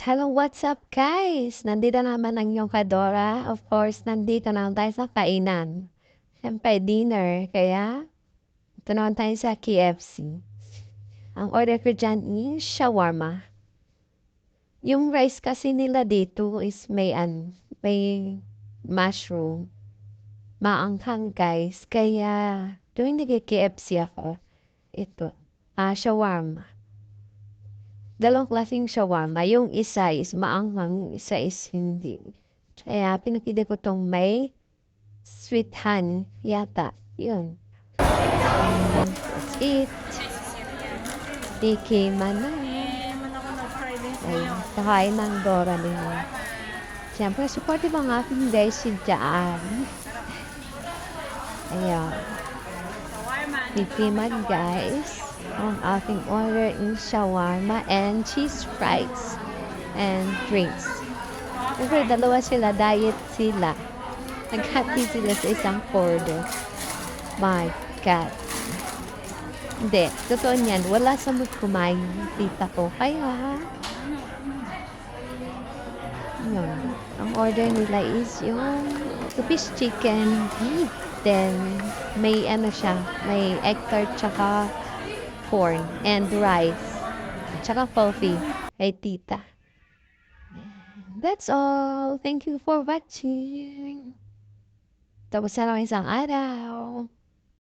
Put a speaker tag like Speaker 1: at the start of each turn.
Speaker 1: Hello, what's up guys? Nandito naman ang iyong Kadora. Of course, nandito naman tayo sa kainan. Siyempre, dinner. Kaya, ito naman tayo sa KFC. Ang order ko dyan is shawarma. Yung rice kasi nila dito is may mushroom. Maanghang guys. Kaya, tuwing nag-KFC ako, ito, shawarma. Dalawang klaseng shawarma. Yung isa is maanghang, yung isa is hindi. Kaya pinakita ko tong may sweet honey yata. Yun. That's it. Tikiman na. Ayun. Kakain ng Dora nila. Siyempre, supportive ang aking guys si Jaan. Ayan. Tikiman guys. Ang aking order is shawarma and cheese fries and drinks. Siyempre, dalawa sila, diet sila. Naghati sila sa isang order. My God. Hindi, totoo niyan. Wala sa mood kumain tita ko. Kaya, yun. Ang order nila is yung two-piece chicken. Then, may siya, may egg tart tsaka corn and rice. Tsaka coffee kay tita. That's all. Thank you for watching. Tapos na lang isang araw.